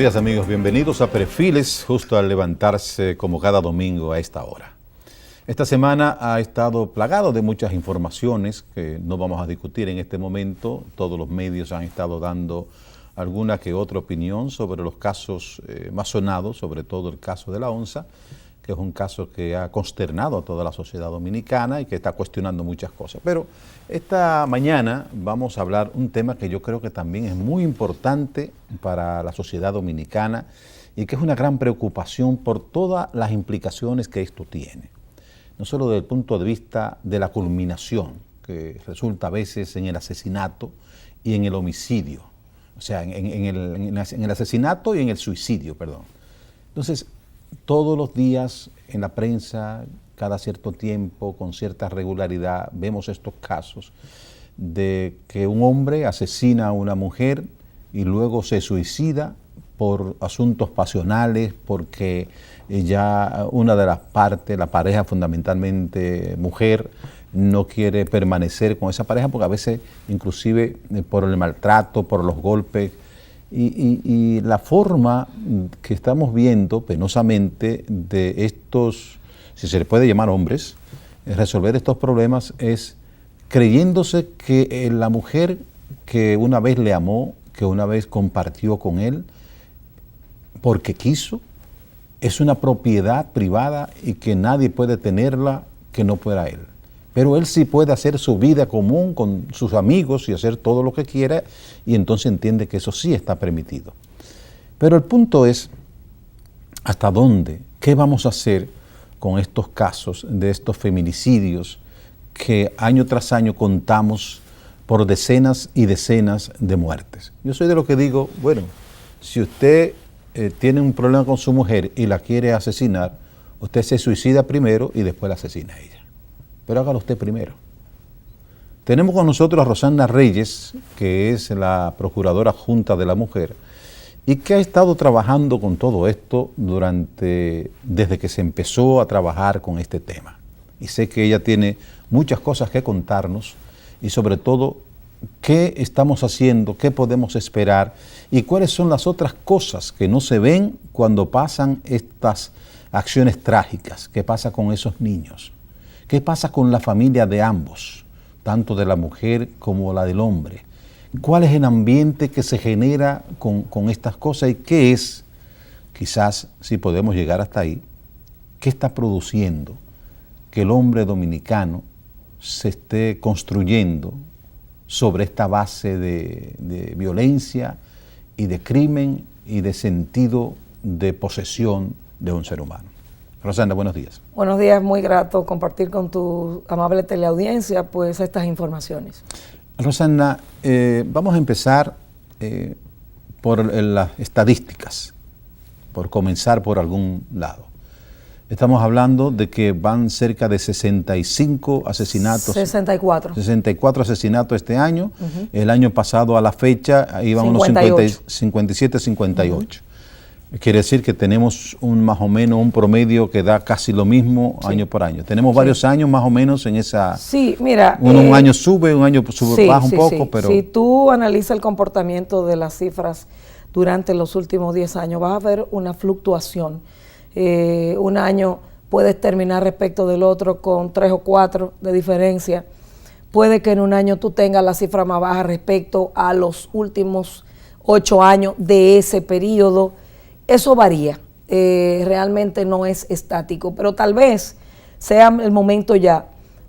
días amigos, bienvenidos a Perfiles, justo al levantarse como cada domingo a esta hora. Esta semana ha estado plagado de muchas informaciones que no vamos a discutir en este momento. Todos los medios han estado dando alguna que otra opinión sobre los casos más sonados, sobre todo el caso de la onza, que es un caso que ha consternado a toda la sociedad dominicana y que está cuestionando muchas cosas. Pero esta mañana vamos a hablar un tema que yo creo que también es muy importante para la sociedad dominicana y que es una gran preocupación por todas las implicaciones que esto tiene. No solo desde el punto de vista de la culminación, que resulta a veces en el asesinato y en el homicidio, o sea, en el asesinato y en el suicidio, perdón. Entonces, todos los días en la prensa, cada cierto tiempo, con cierta regularidad, vemos estos casos de que un hombre asesina a una mujer y luego se suicida por asuntos pasionales, porque ya una de las partes, la pareja fundamentalmente mujer, no quiere permanecer con esa pareja porque a veces inclusive por el maltrato, por los golpes, y la forma que estamos viendo penosamente de estos, si se le puede llamar hombres, resolver estos problemas es creyéndose que la mujer que una vez le amó, que una vez compartió con él, porque quiso, es una propiedad privada y que nadie puede tenerla que no fuera él. Pero él sí puede hacer su vida común con sus amigos y hacer todo lo que quiera, y entonces entiende que eso sí está permitido. Pero el punto es, ¿hasta dónde? ¿Qué vamos a hacer con estos casos de estos feminicidios que año tras año contamos por decenas y decenas de muertes? Yo soy de lo que digo, bueno, si usted tiene un problema con su mujer y la quiere asesinar, usted se suicida primero y después la asesina a ella. Pero hágalo usted primero. Tenemos con nosotros a Rosana Reyes, que es la Procuradora Adjunta de la Mujer y que ha estado trabajando con todo esto desde que se empezó a trabajar con este tema. Y sé que ella tiene muchas cosas que contarnos y sobre todo qué estamos haciendo, qué podemos esperar y cuáles son las otras cosas que no se ven cuando pasan estas acciones trágicas. ¿Qué pasa con esos niños? ¿Qué pasa con la familia de ambos, tanto de la mujer como la del hombre? ¿Cuál es el ambiente que se genera con estas cosas y qué es, quizás si podemos llegar hasta ahí, qué está produciendo que el hombre dominicano se esté construyendo sobre esta base de violencia y de crimen y de sentido de posesión de un ser humano? Rosana, buenos días. Buenos días, muy grato compartir con tu amable teleaudiencia pues estas informaciones. Rosana, vamos a empezar por las estadísticas, por comenzar por algún lado. Estamos hablando de que van cerca de 65 asesinatos. 64. 64 asesinatos este año. El año pasado a la fecha iban unos 57, 58. Quiere decir que tenemos más o menos un promedio que da casi lo mismo año por año. Tenemos varios años más o menos en esa... Sí, mira... un año sube, un año sube, baja un poco, pero... Si tú analizas el comportamiento de las cifras durante los últimos 10 años, vas a ver una fluctuación. Un año puedes terminar respecto del otro con 3 o 4 de diferencia. Puede que en un año tú tengas la cifra más baja respecto a los últimos 8 años de ese periodo. Eso varía, realmente no es estático, pero tal vez sea el momento ya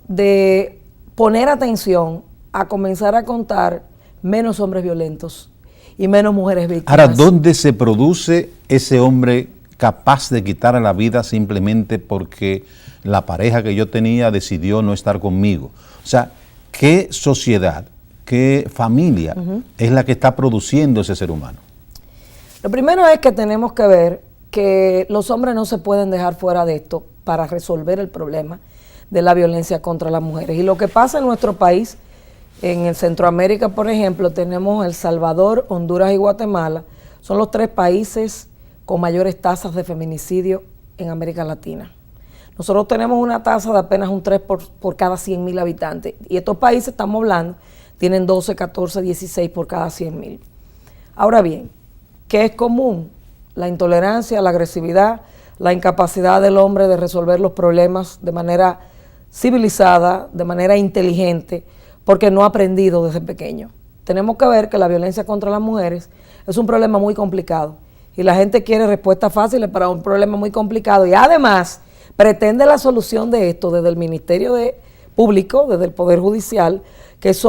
de poner atención a comenzar a contar menos hombres violentos y menos mujeres víctimas. Ahora, ¿dónde se produce ese hombre capaz de quitarle la vida simplemente porque la pareja que yo tenía decidió no estar conmigo? O sea, ¿qué sociedad, qué familia es la que está produciendo ese ser humano? Lo primero es que tenemos que ver que los hombres no se pueden dejar fuera de esto para resolver el problema de la violencia contra las mujeres. Y lo que pasa en nuestro país, en el Centroamérica, por ejemplo, tenemos El Salvador, Honduras y Guatemala, son los 3 países con mayores tasas de feminicidio en América Latina. Nosotros tenemos una tasa de apenas un 3 por cada 100.000 habitantes. Y estos países, estamos hablando, tienen 12, 14, 16 por cada 100.000. Ahora bien, ¿qué es común? la intolerancia, la agresividad, la incapacidad del hombre de resolver los problemas de manera civilizada, de manera inteligente, porque no ha aprendido desde pequeño. Tenemos que ver que la violencia contra las mujeres es un problema muy complicado y la gente quiere respuestas fáciles para un problema muy complicado y además pretende la solución de esto desde el Ministerio Público, desde el Poder Judicial, que es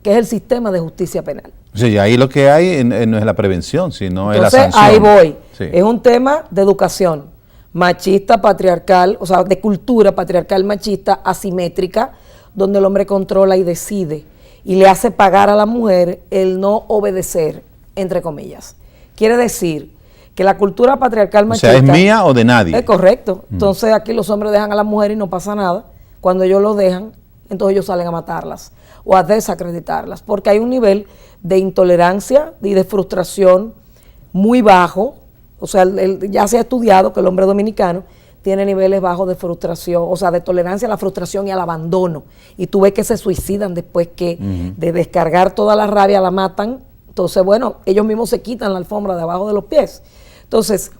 el sistema de justicia penal. Sí, ahí lo que hay no es la prevención, sino es la Entonces, sanción. ahí voy. Sí. Es un tema de educación machista, patriarcal, o sea, de cultura patriarcal machista, asimétrica, donde el hombre controla y decide y le hace pagar a la mujer el no obedecer, entre comillas. Quiere decir que la cultura patriarcal machista... O sea, ¿es mía o de nadie? Es correcto. Entonces aquí los hombres dejan a la mujer y no pasa nada. Cuando ellos lo dejan, entonces ellos salen a matarlas o a desacreditarlas, porque hay un nivel de intolerancia y de frustración muy bajo. O sea, ya se ha estudiado que el hombre dominicano tiene niveles bajos de frustración, o sea, de tolerancia a la frustración y al abandono. Y tú ves que se suicidan después que de descargar toda la rabia la matan. Entonces, bueno, ellos mismos se quitan la alfombra de abajo de los pies. Entonces,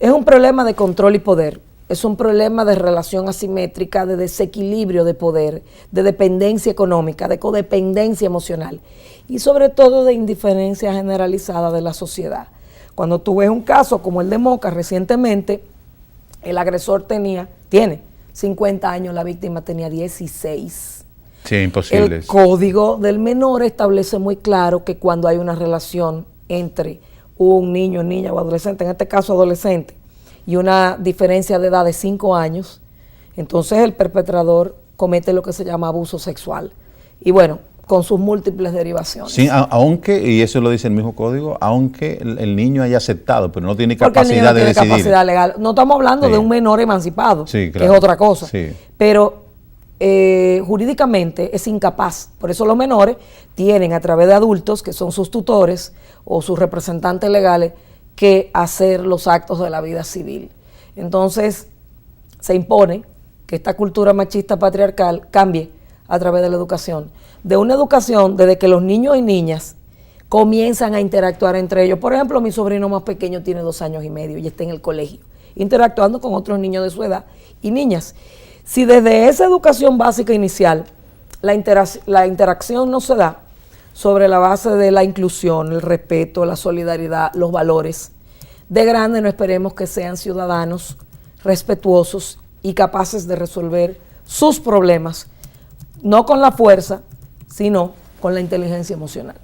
es un problema de control y poder. Es un problema de relación asimétrica, de desequilibrio de poder, de dependencia económica, de codependencia emocional y sobre todo de indiferencia generalizada de la sociedad. Cuando tú ves un caso como el de Moca recientemente, el agresor tiene 50 años, la víctima tenía 16. Sí, imposible. El código del menor establece muy claro que cuando hay una relación entre un niño, niña o adolescente, en este caso adolescente, y una diferencia de edad de 5 años, entonces el perpetrador comete lo que se llama abuso sexual. Y bueno, con sus múltiples derivaciones. Sí, aunque, y eso lo dice el mismo código, aunque el niño haya aceptado, pero no tiene capacidad de decidir. Porque el niño no tiene capacidad legal. No estamos hablando de un menor emancipado, sí, claro, que es otra cosa. Sí. Pero jurídicamente es incapaz. Por eso los menores tienen a través de adultos, que son sus tutores o sus representantes legales, que hacer los actos de la vida civil. Entonces, se impone que esta cultura machista patriarcal cambie a través de la educación. De una educación desde que los niños y niñas comienzan a interactuar entre ellos. Por ejemplo, mi sobrino más pequeño tiene 2 años y medio y está en el colegio, interactuando con otros niños de su edad y niñas. Si desde esa educación básica inicial la interacción no se da sobre la base de la inclusión, el respeto, la solidaridad, los valores, de grande no esperemos que sean ciudadanos respetuosos y capaces de resolver sus problemas, no con la fuerza, sino con la inteligencia emocional.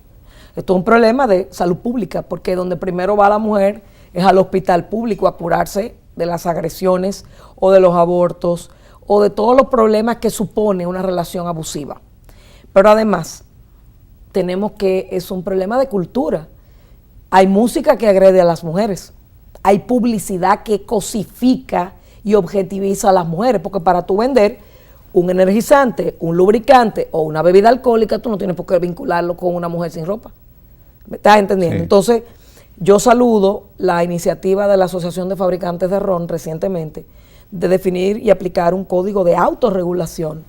Esto es un problema de salud pública, porque donde primero va la mujer es al hospital público a curarse de las agresiones o de los abortos o de todos los problemas que supone una relación abusiva. Pero además, tenemos que es un problema de cultura. Hay música que agrede a las mujeres, hay publicidad que cosifica y objetiviza a las mujeres, porque para tú vender un energizante, un lubricante o una bebida alcohólica, tú no tienes por qué vincularlo con una mujer sin ropa. ¿Me estás entendiendo? Sí. Entonces, yo saludo la iniciativa de la Asociación de Fabricantes de Ron recientemente de definir y aplicar un código de autorregulación,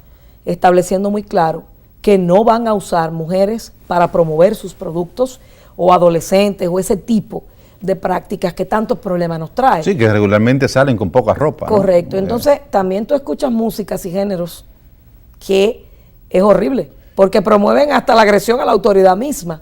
estableciendo muy claro que no van a usar mujeres para promover sus productos o adolescentes o ese tipo de prácticas que tantos problemas nos traen. Sí, que regularmente salen con poca ropa. Correcto. ¿No? Entonces, también tú escuchas músicas y géneros que es horrible, porque promueven hasta la agresión a la autoridad misma.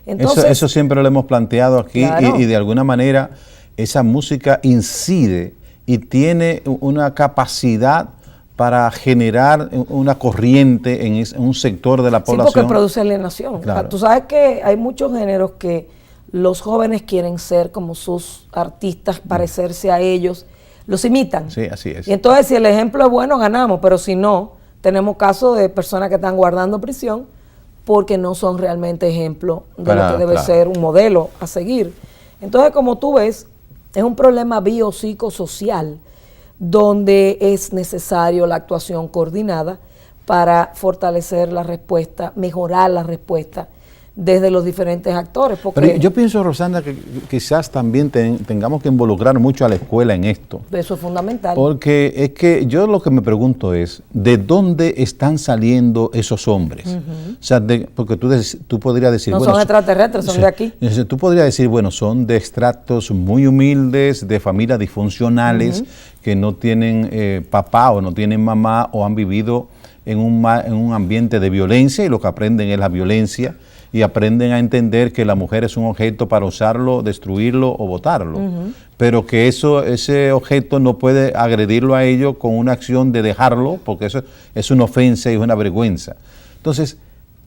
Entonces, eso siempre lo hemos planteado aquí, claro. y de alguna manera esa música incide y tiene una capacidad para generar una corriente en un sector de la población. Sí, porque produce alienación. Claro. Tú sabes que hay muchos géneros que los jóvenes quieren ser como sus artistas, parecerse a ellos, los imitan. Sí, así es. Y entonces si el ejemplo es bueno, ganamos, pero si no, tenemos casos de personas que están guardando prisión porque no son realmente ejemplo de lo que debe ser un modelo a seguir. Entonces, como tú ves, es un problema biopsicosocial donde es necesario la actuación coordinada para fortalecer la respuesta, mejorar la respuesta desde los diferentes actores. Porque pero yo pienso, Rosana, que quizás también tengamos que involucrar mucho a la escuela en esto. eso es fundamental. Porque es que yo lo que me pregunto es, ¿de dónde están saliendo esos hombres? O sea, porque tú podrías decir, no bueno, son extraterrestres, son de aquí. Tú podrías decir, bueno, son de estratos muy humildes, de familias disfuncionales, que no tienen papá o no tienen mamá o han vivido en un ambiente de violencia y lo que aprenden es la violencia y aprenden a entender que la mujer es un objeto para usarlo, destruirlo o botarlo, pero que ese objeto no puede agredirlo a ellos con una acción de dejarlo, porque eso es una ofensa y es una vergüenza. Entonces,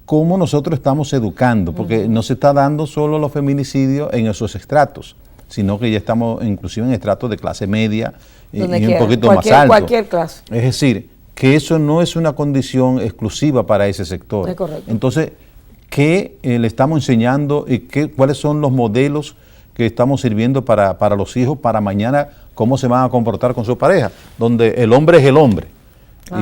¿cómo nosotros estamos educando? Porque no se está dando solo los feminicidios en esos estratos, sino que ya estamos inclusive en estratos de clase media y un poquito más alto. Cualquier clase. Es decir, que eso no es una condición exclusiva para ese sector. Es correcto. Entonces, ¿qué le estamos enseñando y cuáles son los modelos que estamos sirviendo para los hijos, para mañana cómo se van a comportar con su pareja? Donde el hombre es el hombre.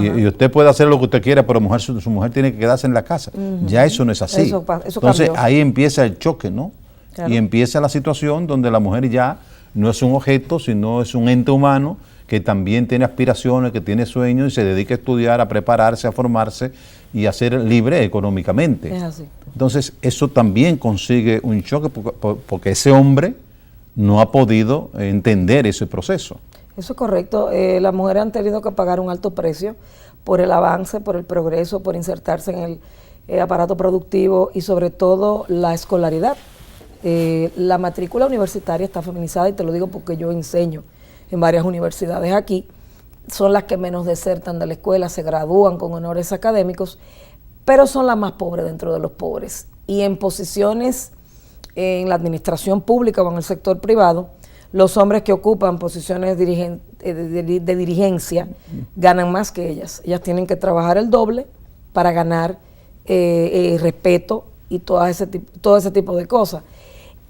Y usted puede hacer lo que usted quiera, pero su mujer tiene que quedarse en la casa. Ya eso no es así. Eso Entonces, cambió. ahí empieza el choque, ¿no? Claro. Y empieza la situación donde la mujer ya no es un objeto, sino es un ente humano que también tiene aspiraciones, que tiene sueños y se dedica a estudiar, a prepararse, a formarse y a ser libre económicamente. Es así. Entonces, eso también consigue un choque porque ese hombre no ha podido entender ese proceso. Eso es correcto. Las mujeres han tenido que pagar un alto precio por el avance, por el progreso, por insertarse en el aparato productivo y sobre todo la escolaridad. La matrícula universitaria está feminizada y te lo digo porque yo enseño en varias universidades aquí. Son las que menos desertan de la escuela, se gradúan con honores académicos, pero son las más pobres dentro de los pobres. Y en posiciones en la administración pública o en el sector privado, los hombres que ocupan posiciones de dirigencia ganan más que ellas. Ellas tienen que trabajar el doble para ganar respeto y todo ese tipo de cosas.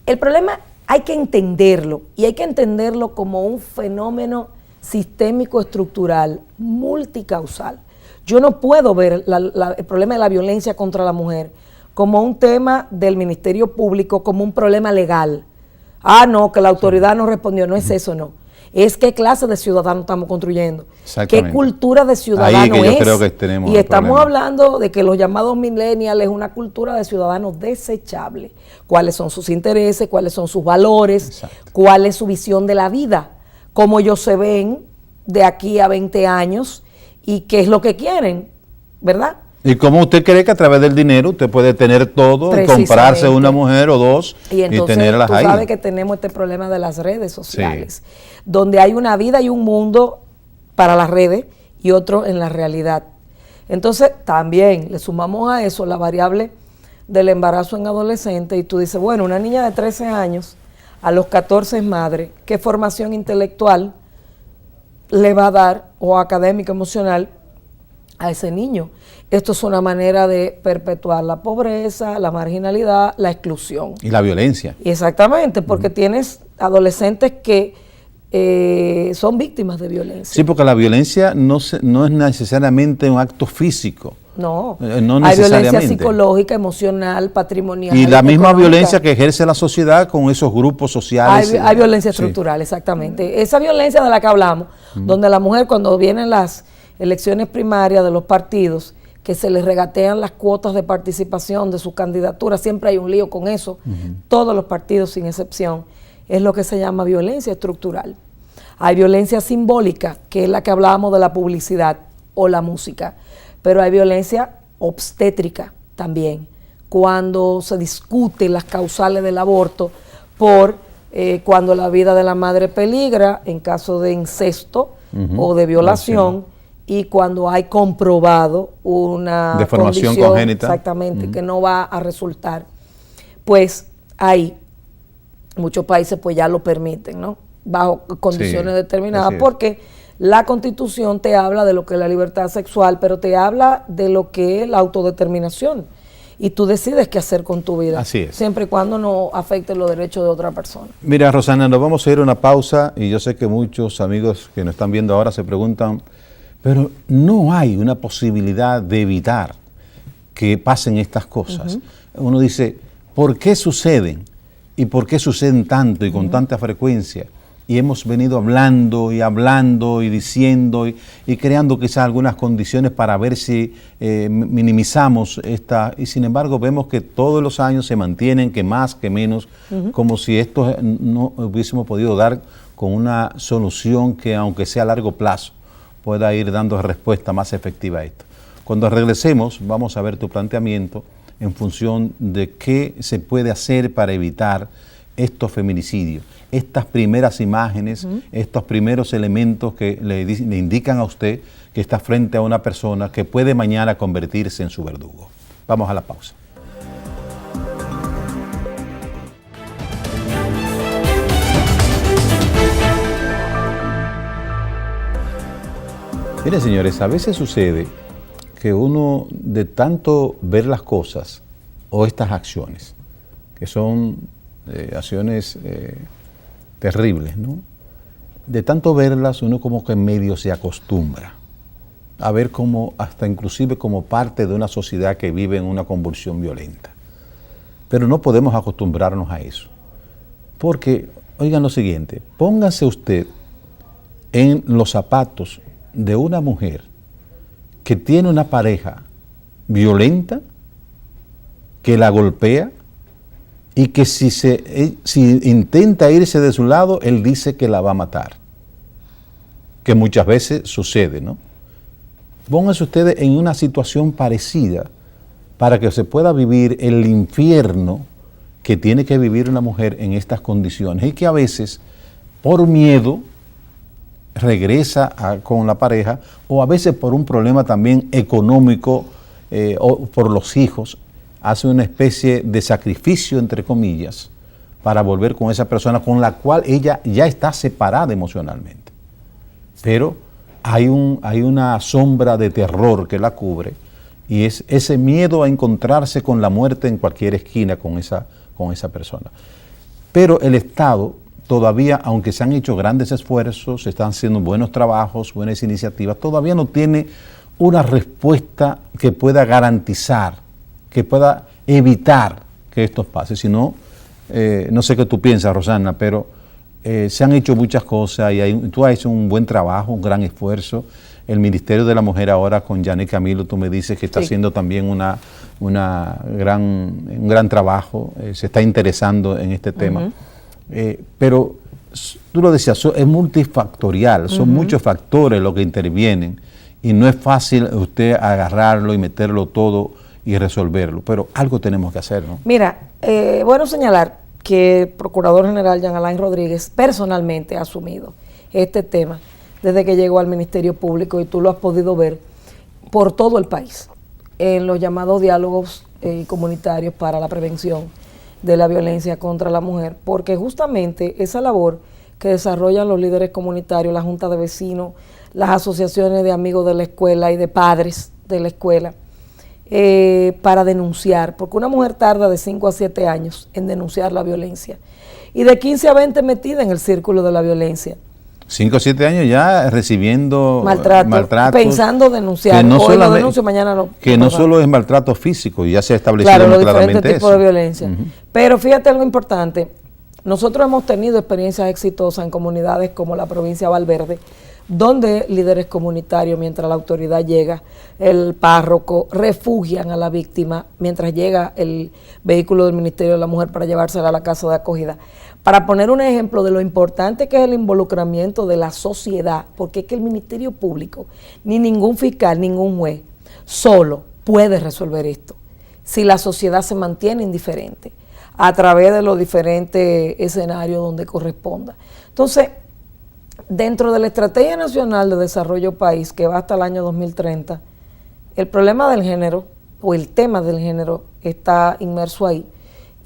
El problema hay que entenderlo, y hay que entenderlo como un fenómeno sistémico estructural, multicausal. Yo no puedo ver el problema de la violencia contra la mujer como un tema del Ministerio Público, como un problema legal. Ah, no, que la autoridad no respondió, no es eso, no. Es qué clase de ciudadano estamos construyendo, qué cultura de ciudadano ahí que yo es. Creo que tenemos y estamos problema. hablando de que los llamados millennials es una cultura de ciudadanos desechable. ¿Cuáles son sus intereses? ¿Cuáles son sus valores? Exacto. ¿Cuál es su visión de la vida? ¿Cómo ellos se ven de aquí a 20 años? ¿Y qué es lo que quieren? ¿Verdad? ¿Y cómo usted cree que a través del dinero usted puede tener todo y comprarse una mujer o dos y tenerlas ahí? Tú sabes que tenemos este problema de las redes sociales, donde hay una vida y un mundo para las redes y otro en la realidad. Entonces, también le sumamos a eso la variable del embarazo en adolescente y tú dices, bueno, una niña de 13 años a los 14 es madre, ¿qué formación intelectual le va a dar o académica, emocional a ese niño? Esto es una manera de perpetuar la pobreza, la marginalidad, la exclusión. Y la violencia. Exactamente, porque tienes adolescentes que son víctimas de violencia. Sí, porque la violencia no es necesariamente un acto físico. No, no hay violencia psicológica, emocional, patrimonial. Y la misma económica. violencia que ejerce la sociedad con esos grupos sociales. Hay violencia estructural, exactamente. Esa violencia de la que hablamos, donde la mujer cuando vienen las elecciones primarias de los partidos, que se les regatean las cuotas de participación de su candidatura, siempre hay un lío con eso, todos los partidos sin excepción, es lo que se llama violencia estructural. Hay violencia simbólica, que es la que hablábamos de la publicidad o la música, pero hay violencia obstétrica también, cuando se discuten las causales del aborto por cuando la vida de la madre peligra en caso de incesto o de violación, y cuando hay comprobado una deformación congénita. Exactamente, que no va a resultar. Pues ahí muchos países pues ya lo permiten, ¿no? Bajo condiciones determinadas, porque la Constitución te habla de lo que es la libertad sexual, pero te habla de lo que es la autodeterminación. Y tú decides qué hacer con tu vida. Así es. Siempre y cuando no afecte los derechos de otra persona. Mira, Rosana, nos vamos a ir a una pausa y yo sé que muchos amigos que nos están viendo ahora se preguntan, pero no hay una posibilidad de evitar que pasen estas cosas. Uno dice, ¿por qué suceden? ¿Y por qué suceden tanto y con tanta frecuencia? Y hemos venido hablando y diciendo y creando quizás algunas condiciones para ver si minimizamos esta, y sin embargo vemos que todos los años se mantienen, que más, que menos, como si esto no hubiésemos podido dar con una solución que, aunque sea a largo plazo, pueda ir dando respuesta más efectiva a esto. Cuando regresemos vamos a ver tu planteamiento en función de qué se puede hacer para evitar estos feminicidios, estas primeras imágenes, estos primeros elementos que le indican a usted que está frente a una persona que puede mañana convertirse en su verdugo. Vamos a la pausa. Miren, señores, a veces sucede que uno, de tanto ver las cosas o estas acciones, que son acciones terribles, ¿no? De tanto verlas, uno como que medio se acostumbra a ver como, hasta inclusive como parte de una sociedad que vive en una convulsión violenta. Pero no podemos acostumbrarnos a eso. Porque, oigan lo siguiente, póngase usted en los zapatos de una mujer que tiene una pareja violenta, que la golpea, y que si intenta irse de su lado, él dice que la va a matar. Que muchas veces sucede, ¿no? Pónganse ustedes en una situación parecida para que se pueda vivir el infierno que tiene que vivir una mujer en estas condiciones y que a veces, por miedo, regresa con la pareja, o a veces por un problema también económico o por los hijos, hace una especie de sacrificio, entre comillas, para volver con esa persona con la cual ella ya está separada emocionalmente. Pero hay una sombra de terror que la cubre, y es ese miedo a encontrarse con la muerte en cualquier esquina con esa persona. Pero el Estado todavía, aunque se han hecho grandes esfuerzos, se están haciendo buenos trabajos, buenas iniciativas, todavía no tiene una respuesta que pueda garantizar, que pueda evitar que esto pase. Si no, no sé qué tú piensas, Rosana, pero se han hecho muchas cosas y tú has hecho un buen trabajo, un gran esfuerzo. El Ministerio de la Mujer ahora con Yanet Camilo, tú me dices que está haciendo también un gran trabajo, se está interesando en este tema. Pero tú lo decías, es multifactorial, son muchos factores los que intervienen y no es fácil usted agarrarlo y meterlo todo y resolverlo, pero algo tenemos que hacer, ¿no? Mira, bueno señalar que el Procurador General Jean Alain Rodríguez personalmente ha asumido este tema desde que llegó al Ministerio Público, y tú lo has podido ver por todo el país en los llamados diálogos comunitarios para la prevención de la violencia contra la mujer, porque justamente esa labor que desarrollan los líderes comunitarios, la Junta de Vecinos, las asociaciones de amigos de la escuela y de padres de la escuela, para denunciar, porque una mujer tarda de 5 a 7 años en denunciar la violencia y de 15 a 20 metida en el círculo de la violencia. 5 o 7 años ya recibiendo maltrato, pensando denunciar, no hoy lo denuncio, mañana lo... Que no solo es maltrato físico, ya se ha establecido claro, muy los claramente diferentes tipos de violencia. Pero fíjate algo importante, nosotros hemos tenido experiencias exitosas en comunidades como la provincia de Valverde, donde líderes comunitarios, mientras la autoridad llega, el párroco, refugian a la víctima mientras llega el vehículo del Ministerio de la Mujer para llevársela a la casa de acogida. Para poner un ejemplo de lo importante que es el involucramiento de la sociedad, porque es que el Ministerio Público, ni ningún fiscal, ningún juez, solo puede resolver esto, si la sociedad se mantiene indiferente a través de los diferentes escenarios donde corresponda. Entonces, dentro de la Estrategia Nacional de Desarrollo País, que va hasta el año 2030, el problema del género, o el tema del género, está inmerso ahí.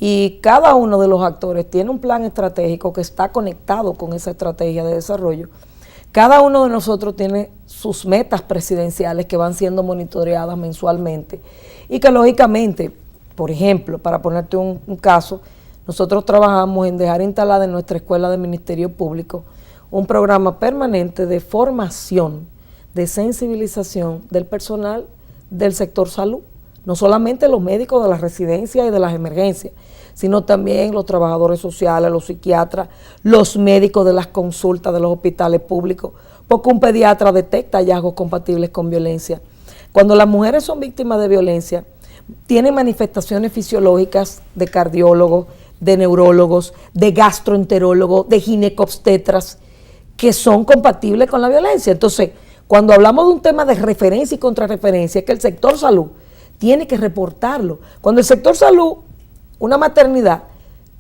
Y cada uno de los actores tiene un plan estratégico que está conectado con esa estrategia de desarrollo. Cada uno de nosotros tiene sus metas presidenciales que van siendo monitoreadas mensualmente y que lógicamente, por ejemplo, para ponerte un caso, nosotros trabajamos en dejar instalada en nuestra escuela de Ministerio Público un programa permanente de formación, de sensibilización del personal del sector salud, no solamente los médicos de las residencias y de las emergencias, sino también los trabajadores sociales, los psiquiatras, los médicos de las consultas de los hospitales públicos, porque un pediatra detecta hallazgos compatibles con violencia. Cuando las mujeres son víctimas de violencia, tienen manifestaciones fisiológicas de cardiólogos, de neurólogos, de gastroenterólogos, de ginecobstetras, que son compatibles con la violencia. Entonces, cuando hablamos de un tema de referencia y contrarreferencia, es que el sector salud tiene que reportarlo. Cuando el sector salud, una maternidad,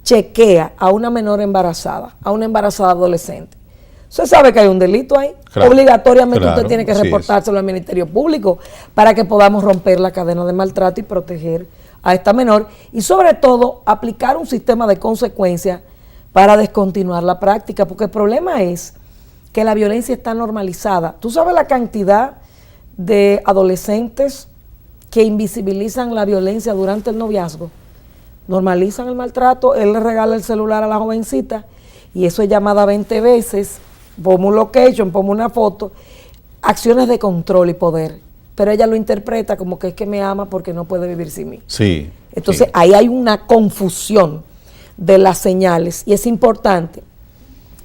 chequea a una menor embarazada, a una embarazada adolescente, usted sabe que hay un delito ahí. Claro, obligatoriamente usted tiene que reportárselo al Ministerio Público para que podamos romper la cadena de maltrato y proteger a esta menor, y sobre todo aplicar un sistema de consecuencias para descontinuar la práctica, porque el problema es que la violencia está normalizada. Tú sabes la cantidad de adolescentes que invisibilizan la violencia durante el noviazgo, normalizan el maltrato, él le regala el celular a la jovencita y eso es llamada 20 veces, ponme un location, ponme una foto, acciones de control y poder, pero ella lo interpreta como que es que me ama porque no puede vivir sin mí. Sí. Entonces ahí hay una confusión de las señales y es importante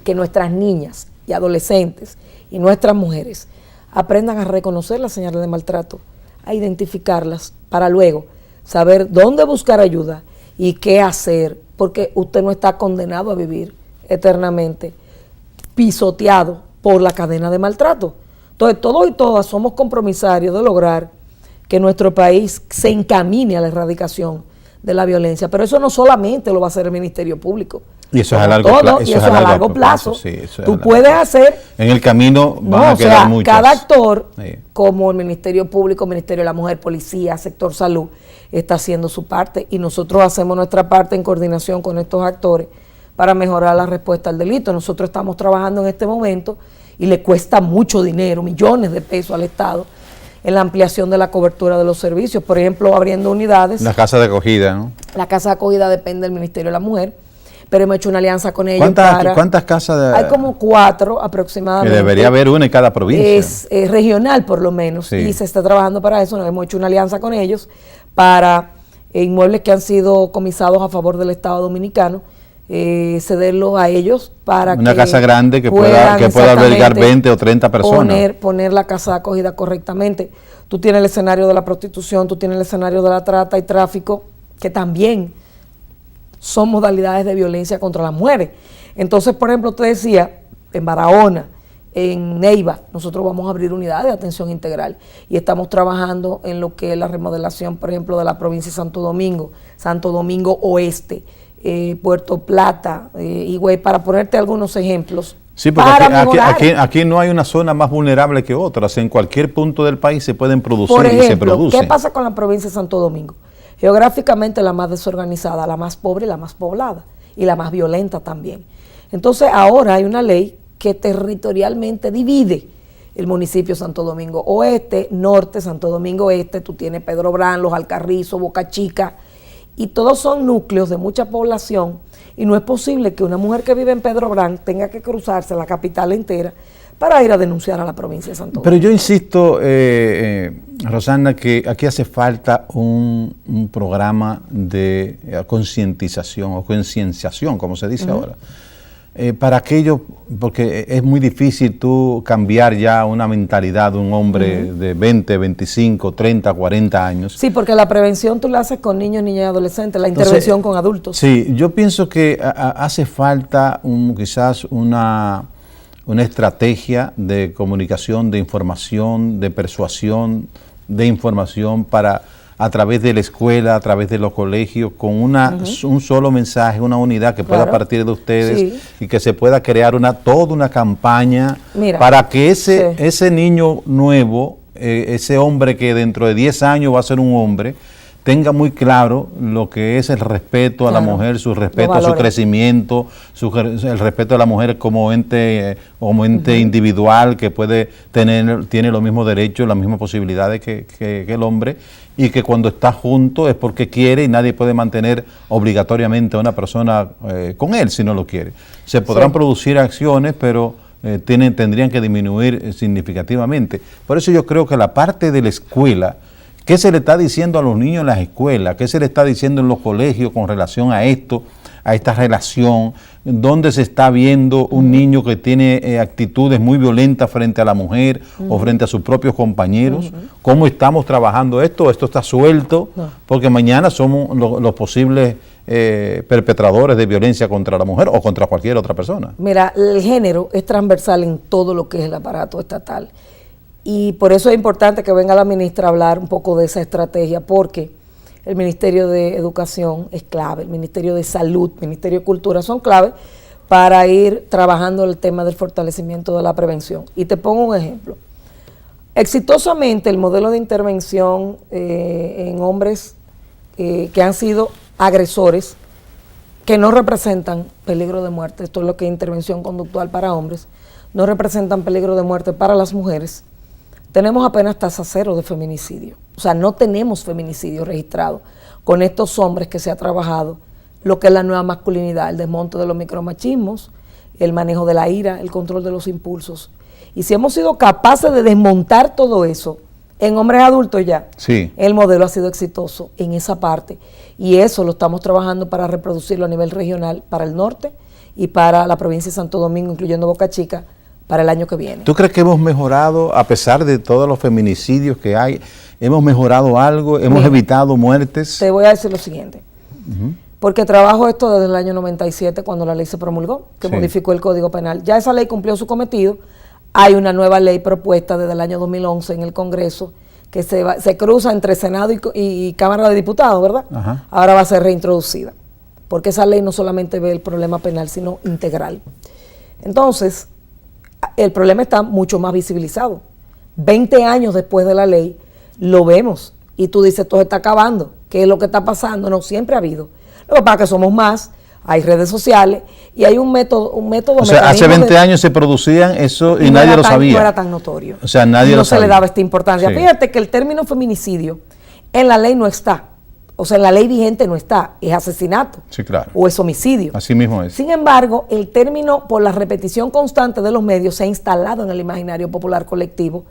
que nuestras niñas y adolescentes y nuestras mujeres aprendan a reconocer las señales de maltrato, a identificarlas para luego saber dónde buscar ayuda y qué hacer, porque usted no está condenado a vivir eternamente pisoteado por la cadena de maltrato. Entonces todos y todas somos compromisarios de lograr que nuestro país se encamine a la erradicación de la violencia, pero eso no solamente lo va a hacer el Ministerio Público. Y eso es a largo plazo. Y eso es a largo plazo. Sí, tú puedes hacer... En el camino van a quedar muchas. Cada actor, como el Ministerio Público, el Ministerio de la Mujer, Policía, Sector Salud, está haciendo su parte y nosotros hacemos nuestra parte en coordinación con estos actores para mejorar la respuesta al delito. Nosotros estamos trabajando en este momento y le cuesta mucho dinero, millones de pesos al Estado, en la ampliación de la cobertura de los servicios. Por ejemplo, abriendo unidades. La casa de acogida, ¿no? La casa de acogida depende del Ministerio de la Mujer, pero hemos hecho una alianza con ellos. ¿Cuántas casas? Hay como 4 aproximadamente. Que debería haber una en cada provincia. Es regional por lo menos, y se está trabajando para eso. Hemos hecho una alianza con ellos para inmuebles que han sido comisados a favor del Estado Dominicano, cederlos a ellos para una casa grande que pueda albergar 20 o 30 personas. Poner la casa de acogida correctamente. Tú tienes el escenario de la prostitución, tú tienes el escenario de la trata y tráfico, que también son modalidades de violencia contra las mujeres. Entonces, por ejemplo, te decía, en Barahona, en Neiva, nosotros vamos a abrir unidades de atención integral y estamos trabajando en lo que es la remodelación, por ejemplo, de la provincia de Santo Domingo Oeste, Puerto Plata, Higüey, para ponerte algunos ejemplos. Sí, porque aquí no hay una zona más vulnerable que otras. En cualquier punto del país se pueden producir. Por ejemplo, y se producen. ¿Qué pasa con la provincia de Santo Domingo? Geográficamente la más desorganizada, la más pobre y la más poblada, y la más violenta también. Entonces ahora hay una ley que territorialmente divide el municipio de Santo Domingo Oeste, Norte, Santo Domingo Este, tú tienes Pedro Brán, Los Alcarrizos, Boca Chica, y todos son núcleos de mucha población, y no es posible que una mujer que vive en Pedro Brán tenga que cruzarse la capital entera para ir a denunciar a la provincia de Santo Domingo. Pero yo insisto, Rosana, que aquí hace falta un programa de concientización o concienciación, como se dice ahora, para aquello, porque es muy difícil tú cambiar ya una mentalidad de un hombre de 20, 25, 30, 40 años. Sí, porque la prevención tú la haces con niños, niñas y adolescentes, la intervención con adultos. Sí, yo pienso que hace falta quizás una estrategia de comunicación, de información, de persuasión, de información para a través de la escuela, a través de los colegios, con un solo mensaje, una unidad que pueda partir de ustedes y que se pueda crear toda una campaña para que ese niño nuevo, ese hombre que dentro de 10 años va a ser un hombre, tenga muy claro lo que es el respeto a la mujer, su respeto a su crecimiento, el respeto a la mujer como ente individual que tiene los mismos derechos, las mismas posibilidades que el hombre, y que cuando está junto es porque quiere y nadie puede mantener obligatoriamente a una persona con él si no lo quiere. Se podrán producir acciones, pero tendrían que disminuir significativamente. Por eso yo creo que la parte de la escuela, ¿Qué se le está diciendo a los niños en las escuelas? ¿Qué se le está diciendo en los colegios con relación a esto, a esta relación? ¿Dónde se está viendo un niño que tiene actitudes muy violentas frente a la mujer o frente a sus propios compañeros? ¿Cómo estamos trabajando esto? ¿Esto está suelto? No. Porque mañana somos los posibles perpetradores de violencia contra la mujer o contra cualquier otra persona. Mira, el género es transversal en todo lo que es el aparato estatal. Y por eso es importante que venga la ministra a hablar un poco de esa estrategia, porque el Ministerio de Educación es clave, el Ministerio de Salud, el Ministerio de Cultura son clave para ir trabajando el tema del fortalecimiento de la prevención. Y te pongo un ejemplo. Exitosamente el modelo de intervención en hombres que han sido agresores, que no representan peligro de muerte, esto es lo que es intervención conductual para hombres, no representan peligro de muerte para las mujeres. Tenemos apenas tasa cero de feminicidio, o sea, no tenemos feminicidio registrado con estos hombres que se ha trabajado lo que es la nueva masculinidad, el desmonte de los micromachismos, el manejo de la ira, el control de los impulsos. Y si hemos sido capaces de desmontar todo eso en hombres adultos ya, sí, el modelo ha sido exitoso en esa parte. Y eso lo estamos trabajando para reproducirlo a nivel regional para el norte y para la provincia de Santo Domingo, incluyendo Boca Chica, para el año que viene. ¿Tú crees que hemos mejorado, a pesar de todos los feminicidios que hay, hemos mejorado algo, hemos evitado muertes? Te voy a decir lo siguiente, porque trabajo esto desde el año 97, cuando la ley se promulgó, que modificó el Código Penal. Ya esa ley cumplió su cometido, hay una nueva ley propuesta desde el año 2011 en el Congreso, que se cruza entre Senado y Cámara de Diputados, ¿verdad? Ajá. Ahora va a ser reintroducida, porque esa ley no solamente ve el problema penal, sino integral. Entonces, el problema está mucho más visibilizado. 20 años después de la ley, lo vemos. Y tú dices, todo está acabando. ¿Qué es lo que está pasando? No, siempre ha habido. Lo que pasa es que somos más, hay redes sociales y hay un método. O sea, hace 20 años se producían eso y nadie lo sabía. No era tan notorio. O sea, nadie lo sabía. No se le daba esta importancia. Sí. Fíjate que el término feminicidio en la ley no está. O sea, en la ley vigente no está, es asesinato, sí, claro, o es homicidio. Así mismo es. Sin embargo, el término, por la repetición constante de los medios, se ha instalado en el imaginario popular colectivo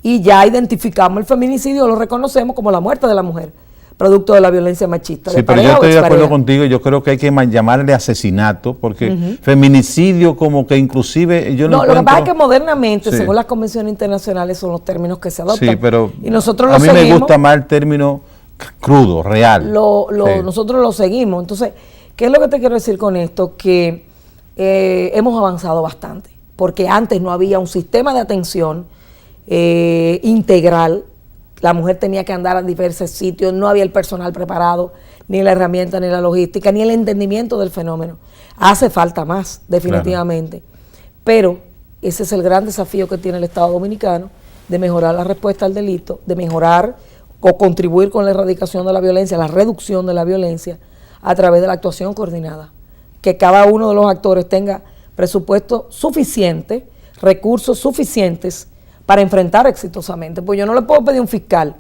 y ya identificamos el feminicidio, lo reconocemos como la muerte de la mujer, producto de la violencia machista. Sí, pero yo estoy de acuerdo contigo, yo creo que hay que llamarle asesinato, porque feminicidio como que inclusive yo no encuentro... Lo que pasa es que modernamente, según las convenciones internacionales, son los términos que se adoptan. Sí, pero y nosotros a mí me gusta más el término crudo, real. Nosotros lo seguimos. Entonces, ¿qué es lo que te quiero decir con esto? Que hemos avanzado bastante, porque antes no había un sistema de atención integral. La mujer tenía que andar a diversos sitios, no había el personal preparado, ni la herramienta, ni la logística, ni el entendimiento del fenómeno. Hace falta más, definitivamente. Claro. Pero ese es el gran desafío que tiene el Estado Dominicano, de mejorar la respuesta al delito, de mejorar o contribuir con la erradicación de la violencia, la reducción de la violencia a través de la actuación coordinada. Que cada uno de los actores tenga presupuesto suficiente, recursos suficientes para enfrentar exitosamente. Pues yo no le puedo pedir a un fiscal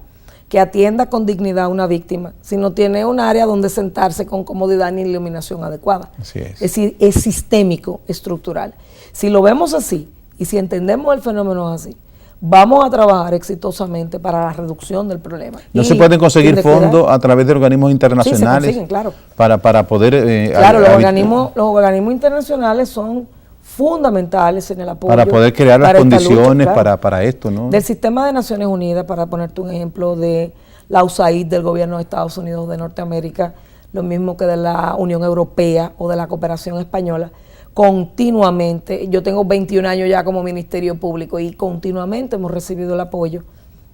que atienda con dignidad a una víctima si no tiene un área donde sentarse con comodidad ni iluminación adecuada. Así es. Es decir, es sistémico, estructural. Si lo vemos así y si entendemos el fenómeno así, vamos a trabajar exitosamente para la reducción del problema. ¿No se pueden conseguir fondos a través de organismos internacionales? Sí, se consiguen, claro. Para poder... claro, los organismos internacionales son fundamentales en el apoyo. Para poder crear las condiciones lucha, claro, para esto, ¿no? Del sistema de Naciones Unidas, para ponerte un ejemplo, de la USAID del gobierno de Estados Unidos de Norteamérica, lo mismo que de la Unión Europea o de la cooperación española, continuamente, yo tengo 21 años ya como Ministerio Público y continuamente hemos recibido el apoyo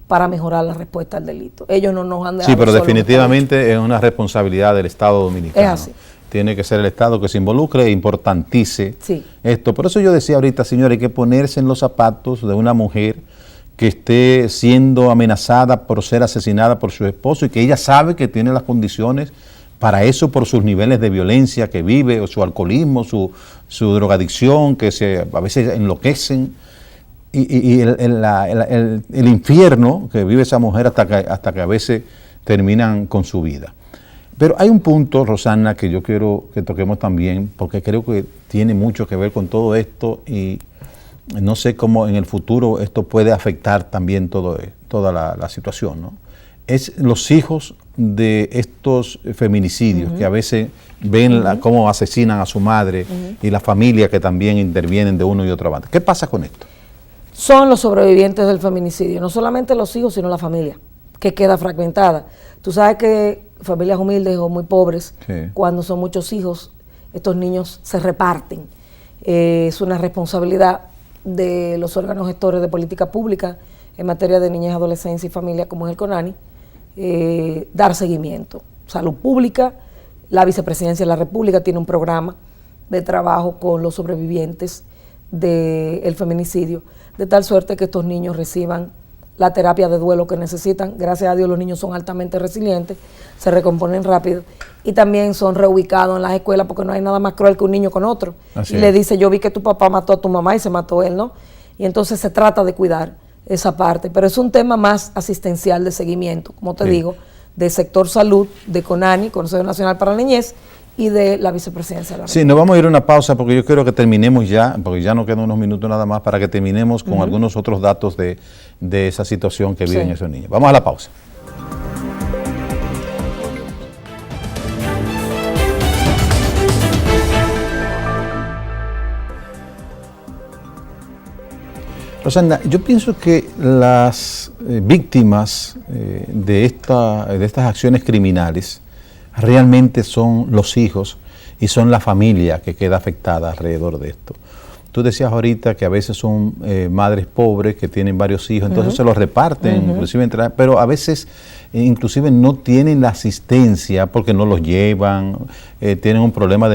para mejorar la respuesta al delito. Ellos no nos han dejado. Sí, pero definitivamente es una responsabilidad del Estado Dominicano. Es así. Tiene que ser el Estado que se involucre e importantice esto. Por eso yo decía ahorita, señor, hay que ponerse en los zapatos de una mujer que esté siendo amenazada por ser asesinada por su esposo y que ella sabe que tiene las condiciones para eso, por sus niveles de violencia que vive, o su alcoholismo, su drogadicción, que a veces enloquecen, y el infierno que vive esa mujer hasta que a veces terminan con su vida. Pero hay un punto, Rosana, que yo quiero que toquemos también, porque creo que tiene mucho que ver con todo esto y no sé cómo en el futuro esto puede afectar también toda la situación, ¿no? es los hijos de estos feminicidios, que a veces ven cómo asesinan a su madre y la familia que también intervienen de uno y otra banda. ¿Qué pasa con esto? Son los sobrevivientes del feminicidio, no solamente los hijos, sino la familia, que queda fragmentada. Tú sabes que familias humildes o muy pobres, cuando son muchos hijos, estos niños se reparten. Es una responsabilidad de los órganos gestores de política pública en materia de niñez, adolescencia y familia, como es el CONANI, dar seguimiento. Salud Pública, la Vicepresidencia de la República tiene un programa de trabajo con los sobrevivientes del feminicidio, de tal suerte que estos niños reciban la terapia de duelo que necesitan. Gracias a Dios los niños son altamente resilientes, se recomponen rápido y también son reubicados en las escuelas, porque no hay nada más cruel que un niño con otro. Así y le dice, yo vi que tu papá mató a tu mamá y se mató él, ¿no? Y entonces se trata de cuidar esa parte, pero es un tema más asistencial de seguimiento, como te digo, del sector salud, de CONANI, Consejo Nacional para la Niñez, y de la Vicepresidencia de la República. Sí, nos vamos a ir a una pausa porque yo quiero que terminemos ya, porque ya nos quedan unos minutos nada más para que terminemos con algunos otros datos de esa situación que viven esos niños. Vamos a la pausa. Rosenda, yo pienso que las víctimas de estas acciones criminales realmente son los hijos y son la familia que queda afectada alrededor de esto. Tú decías ahorita que a veces son madres pobres que tienen varios hijos, entonces se los reparten, inclusive pero a veces inclusive no tienen la asistencia porque no los llevan, tienen un problema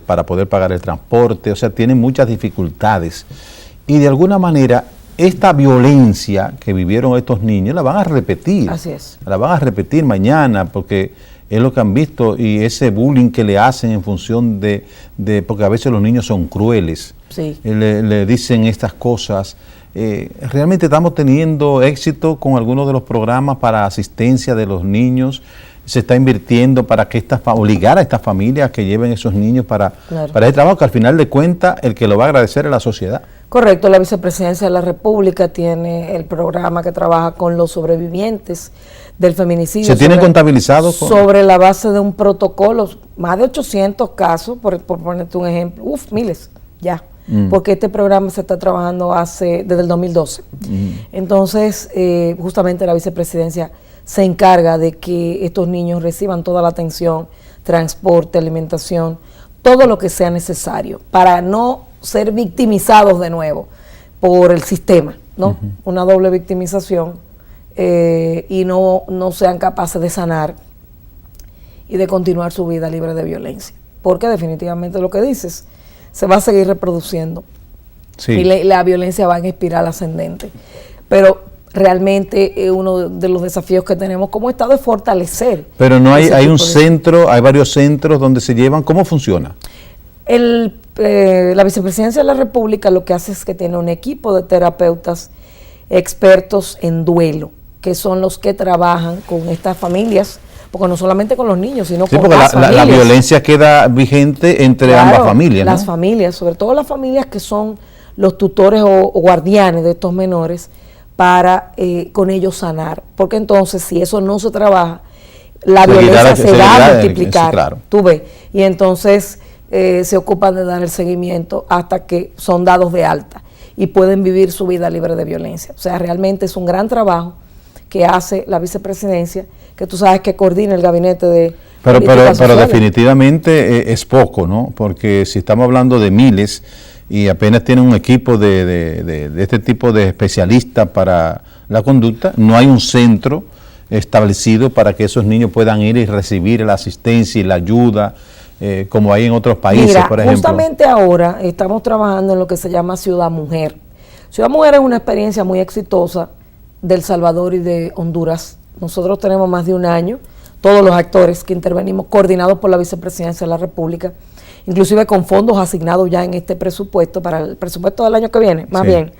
para poder pagar el transporte, o sea, tienen muchas dificultades. Y de alguna manera esta violencia que vivieron estos niños la van a repetir. Así es. La van a repetir mañana porque es lo que han visto y ese bullying que le hacen en función porque a veces los niños son crueles. Sí. Le dicen estas cosas. Realmente estamos teniendo éxito con algunos de los programas para asistencia de los niños. Se está invirtiendo para que obligar a estas familias que lleven esos niños para ese trabajo, que al final de cuentas el que lo va a agradecer es la sociedad. Correcto, la Vicepresidencia de la República tiene el programa que trabaja con los sobrevivientes del feminicidio. ¿Se tienen contabilizados? Sobre la base de un protocolo, más de 800 casos, por ponerte un ejemplo, miles, ya. Porque este programa se está trabajando desde el 2012. Entonces, justamente la Vicepresidencia se encarga de que estos niños reciban toda la atención, transporte, alimentación, todo lo que sea necesario para no ser victimizados de nuevo por el sistema, ¿no? Una doble victimización y no sean capaces de sanar y de continuar su vida libre de violencia. Porque definitivamente lo que dices, se va a seguir reproduciendo y la violencia va en espiral ascendente. Pero realmente uno de los desafíos que tenemos como Estado es fortalecer. Pero no hay un centro, hay varios centros donde se llevan. ¿Cómo funciona? La Vicepresidencia de la República lo que hace es que tiene un equipo de terapeutas expertos en duelo, que son los que trabajan con estas familias, porque no solamente con los niños, sino con las familias. La violencia queda vigente entre ambas familias, ¿no? Las familias, sobre todo las familias que son los tutores o guardianes de estos menores, para con ellos sanar, porque entonces si eso no se trabaja, la violencia se va a multiplicar, claro. Tú ves, y entonces se ocupan de dar el seguimiento hasta que son dados de alta y pueden vivir su vida libre de violencia. O sea, realmente es un gran trabajo que hace la Vicepresidencia, que tú sabes que coordina el gabinete de pero definitivamente es poco, ¿no? Porque si estamos hablando de miles y apenas tienen un equipo de este tipo de especialistas para la conducta, no hay un centro establecido para que esos niños puedan ir y recibir la asistencia y la ayuda, como hay en otros países, por ejemplo. Justamente ahora estamos trabajando en lo que se llama Ciudad Mujer. Ciudad Mujer es una experiencia muy exitosa de El Salvador y de Honduras. Nosotros tenemos más de un año, todos los actores que intervenimos, coordinados por la Vicepresidencia de la República, inclusive con fondos asignados ya en este presupuesto, para el presupuesto del año que viene, más bien.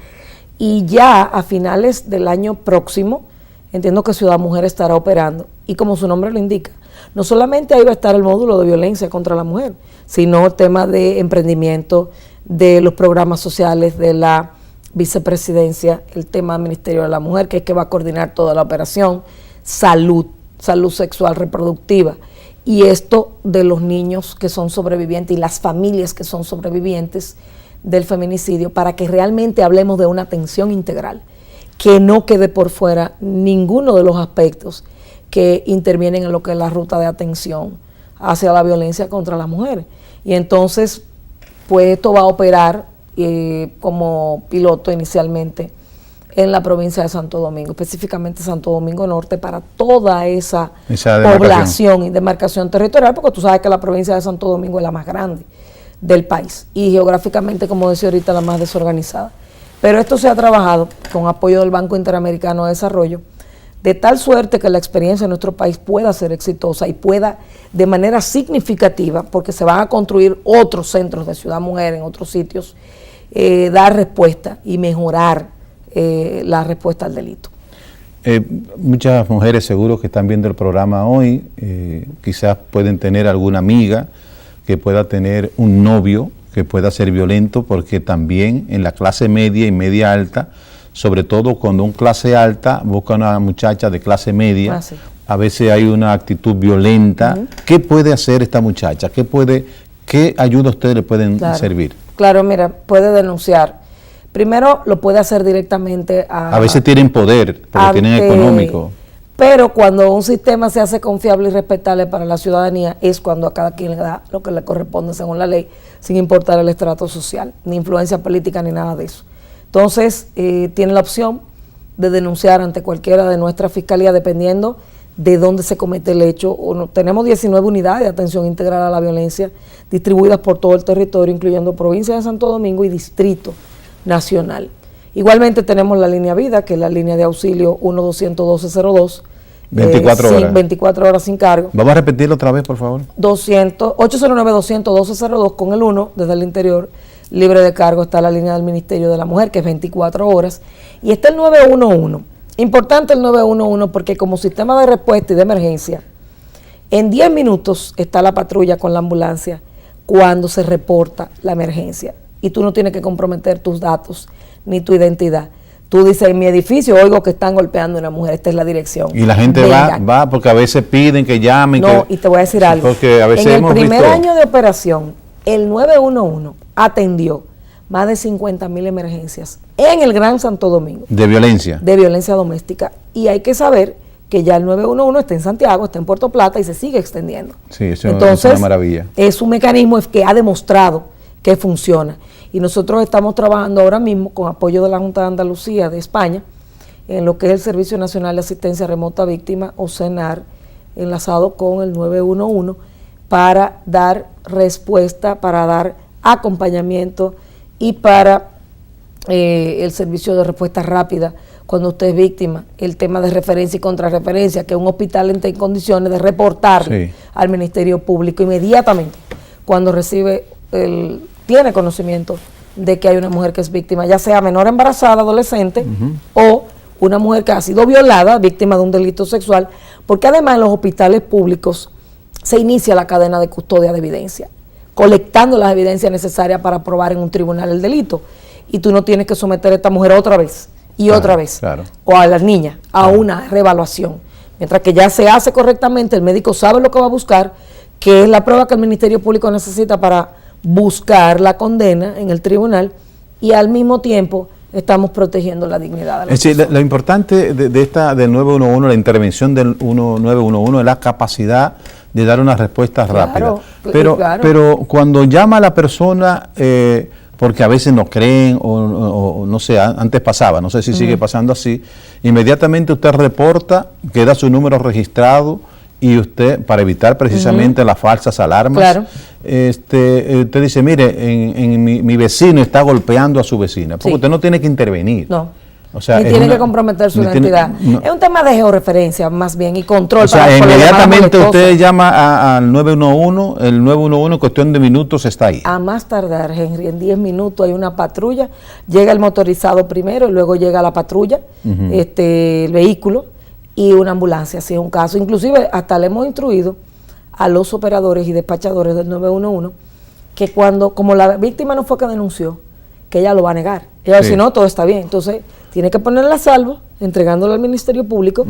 Y ya a finales del año próximo, entiendo que Ciudad Mujer estará operando. Y como su nombre lo indica, no solamente ahí va a estar el módulo de violencia contra la mujer, sino el tema de emprendimiento, de los programas sociales de la Vicepresidencia, el tema del Ministerio de la Mujer, que es que va a coordinar toda la operación, salud sexual reproductiva, y esto de los niños que son sobrevivientes y las familias que son sobrevivientes del feminicidio, para que realmente hablemos de una atención integral, que no quede por fuera ninguno de los aspectos que intervienen en lo que es la ruta de atención hacia la violencia contra las mujeres. Y entonces, pues esto va a operar como piloto inicialmente en la provincia de Santo Domingo, específicamente Santo Domingo Norte, para toda esa población y demarcación territorial, porque tú sabes que la provincia de Santo Domingo es la más grande del país y geográficamente, como decía ahorita, la más desorganizada. Pero esto se ha trabajado con apoyo del Banco Interamericano de Desarrollo, de tal suerte que la experiencia en nuestro país pueda ser exitosa y pueda de manera significativa, porque se van a construir otros centros de Ciudad Mujer en otros sitios, dar respuesta y mejorar la respuesta al delito. Muchas mujeres seguro que están viendo el programa hoy, quizás pueden tener alguna amiga que pueda tener un novio que pueda ser violento, porque también en la clase media y media alta, sobre todo cuando un clase alta busca una muchacha de clase media, sí, a veces hay una actitud violenta. ¿Qué puede hacer esta muchacha? ¿Qué ayuda a ustedes le pueden servir? Claro, mira, puede denunciar. Primero lo puede hacer directamente a veces tienen poder, porque tienen económico. Pero cuando un sistema se hace confiable y respetable para la ciudadanía, es cuando a cada quien le da lo que le corresponde según la ley, sin importar el estrato social, ni influencia política, ni nada de eso. Entonces, tiene la opción de denunciar ante cualquiera de nuestra fiscalía, dependiendo de dónde se comete el hecho. Tenemos 19 unidades de atención integral a la violencia distribuidas por todo el territorio, incluyendo provincia de Santo Domingo y distrito nacional. Igualmente tenemos la línea Vida, que es la línea de auxilio 1-200-1202. 24 horas. 24 horas sin cargo. Vamos a repetirlo otra vez, por favor. 809-200-1202 con el 1 desde el interior. Libre de cargo está la línea del Ministerio de la Mujer, que es 24 horas. Y está el 911. Importante el 911 porque como sistema de respuesta y de emergencia, en 10 minutos está la patrulla con la ambulancia cuando se reporta la emergencia. Y tú no tienes que comprometer tus datos ni tu identidad. Tú dices, en mi edificio oigo que están golpeando a una mujer, esta es la dirección. Y la gente va porque a veces piden que llamen. No, y te voy a decir algo. Porque a veces en el primer año de operación, el 911 atendió más de 50,000 emergencias en el Gran Santo Domingo. ¿De violencia? De violencia doméstica. Y hay que saber que ya el 911 está en Santiago, está en Puerto Plata y se sigue extendiendo. Sí, eso es una maravilla. Es un mecanismo que ha demostrado que funciona. Y nosotros estamos trabajando ahora mismo con apoyo de la Junta de Andalucía de España en lo que es el Servicio Nacional de Asistencia Remota a Víctimas, o CENAR, enlazado con el 911 para dar respuesta, para dar acompañamiento y para el servicio de respuesta rápida cuando usted es víctima, el tema de referencia y contrarreferencia, que un hospital esté en condiciones de reportarle al Ministerio Público inmediatamente cuando tiene conocimiento de que hay una mujer que es víctima, ya sea menor embarazada, adolescente, o una mujer que ha sido violada, víctima de un delito sexual, porque además en los hospitales públicos se inicia la cadena de custodia de evidencia, colectando las evidencias necesarias para probar en un tribunal el delito, y tú no tienes que someter a esta mujer otra vez, y otra vez, o a las niñas, a una reevaluación, mientras que ya se hace correctamente, el médico sabe lo que va a buscar, que es la prueba que el Ministerio Público necesita para buscar la condena en el tribunal, y al mismo tiempo estamos protegiendo la dignidad de los personas. Lo importante del 911, la intervención del 911, es la capacidad de dar una respuesta rápida. Pero cuando llama a la persona, porque a veces no creen, o no sé, antes pasaba, no sé si sigue pasando así, inmediatamente usted reporta, queda su número registrado, y usted, para evitar precisamente las falsas alarmas, usted dice, mire, mi vecino está golpeando a su vecina, porque usted no tiene que intervenir. No. O sea, ni tiene que comprometer su identidad. Es un tema de georreferencia, más bien, y control. O sea, inmediatamente usted llama al 911, el 911 en cuestión de minutos está ahí. A más tardar, Henry, en 10 minutos hay una patrulla, llega el motorizado primero, y luego llega la patrulla, el vehículo, y una ambulancia, si es un caso. Inclusive hasta le hemos instruido a los operadores y despachadores del 911 que como la víctima no fue que denunció, que ella lo va a negar. Ella va a decir, no, todo está bien. Entonces tiene que ponerla a salvo, entregándolo al Ministerio Público,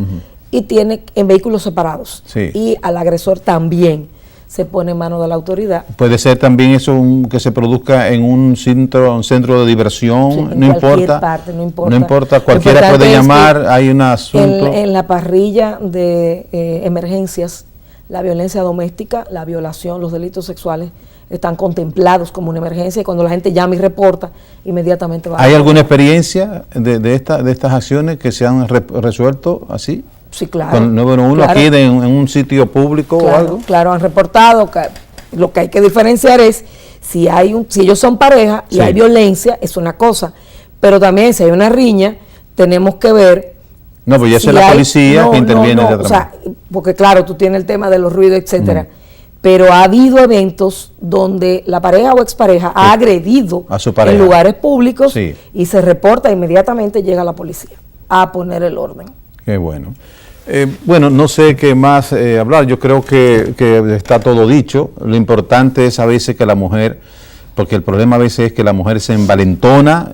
y tiene en vehículos separados. Sí. Y al agresor también se pone en manos de la autoridad. Puede ser también eso que se produzca en un centro de diversión, Sí, no importa. Parte, no importa. No importa, cualquiera puede llamar, hay un asunto. En la parrilla de emergencias, la violencia doméstica, la violación, los delitos sexuales están contemplados como una emergencia y cuando la gente llama y reporta, inmediatamente va. ¿Hay alguna experiencia de estas acciones que se han resuelto así? Sí, claro. Con el 911 claro. aquí en un sitio público Claro, o algo. claro, han reportado que lo que hay que diferenciar es si ellos son pareja y Sí. hay violencia, es una cosa, pero también si hay una riña, tenemos que ver. No, pues ya es la policía que interviene de otra o sea, porque claro, tú tienes el tema de los ruidos, etcétera, pero ha habido eventos donde la pareja o expareja ha agredido a su pareja en lugares públicos Sí. y se reporta inmediatamente, llega la policía a poner el orden. Qué bueno. Bueno, no sé qué más hablar. Yo creo que está todo dicho. Lo importante es a veces que la mujer, porque el problema a veces es que la mujer se envalentona,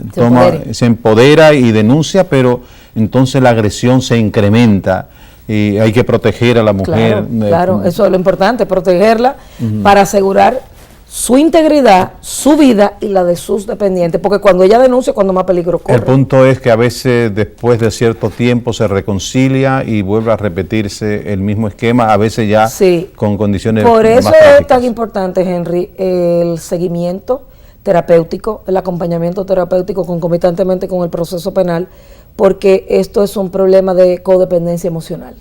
se empodera y denuncia, pero entonces la agresión se incrementa y hay que proteger a la mujer. Claro, eso es lo importante, protegerla para asegurar su integridad, su vida y la de sus dependientes, porque cuando ella denuncia, cuando más peligro corre. El punto es que a veces después de cierto tiempo se reconcilia y vuelve a repetirse el mismo esquema, a veces ya con condiciones Por eso más trágicas. es tan importante, Henry, el seguimiento terapéutico, el acompañamiento terapéutico concomitantemente con el proceso penal, porque esto es un problema de codependencia emocional.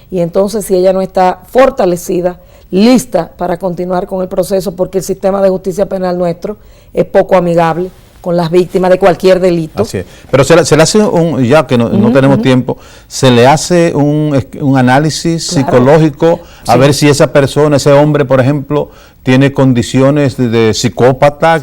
Y entonces si ella no está fortalecida, lista para continuar con el proceso, porque el sistema de justicia penal nuestro es poco amigable con las víctimas de cualquier delito. Así es. Pero se le hace ya que no tenemos tiempo, se le hace un análisis psicológico a ver si esa persona, ese hombre, por ejemplo, tiene condiciones de psicópata,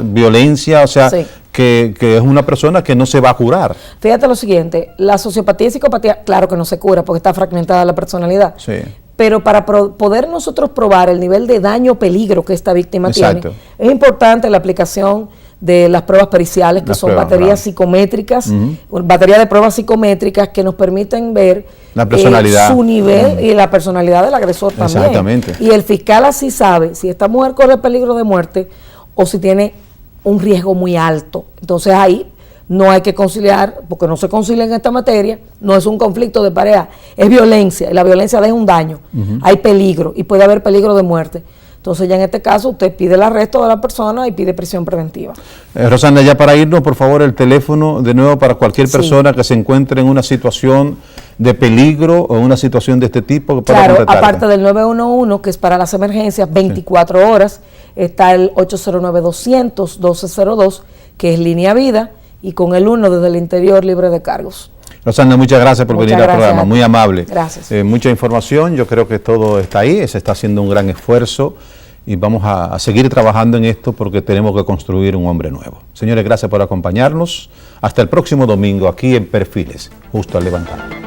violencia, o sea, que es una persona que no se va a curar. Fíjate lo siguiente, la sociopatía y psicopatía, claro que no se cura porque está fragmentada la personalidad. Sí. Pero para poder nosotros probar el nivel de daño o peligro que esta víctima tiene, es importante la aplicación de las pruebas periciales, que son baterías psicométricas, batería de pruebas psicométricas que nos permiten ver la personalidad, su nivel y la personalidad del agresor también. Exactamente. Y el fiscal así sabe si esta mujer corre peligro de muerte o si tiene un riesgo muy alto. Entonces ahí no hay que conciliar, porque no se concilia en esta materia, no es un conflicto de pareja, es violencia, y la violencia deja un daño, hay peligro y puede haber peligro de muerte. Entonces ya en este caso usted pide el arresto de la persona y pide prisión preventiva. Rosana, ya para irnos, por favor, el teléfono de nuevo para cualquier persona que se encuentre en una situación de peligro o una situación de este tipo. Claro, aparte del 911, que es para las emergencias, 24 horas, está el 809-200-1202, que es Línea Vida, y con el 1 desde el interior libre de cargos. Rosana, muchas gracias por venir al programa, muy amable. Gracias. Mucha información, yo creo que todo está ahí, se está haciendo un gran esfuerzo y vamos a seguir trabajando en esto porque tenemos que construir un hombre nuevo. Señores, gracias por acompañarnos. Hasta el próximo domingo aquí en Perfiles, justo al levantar.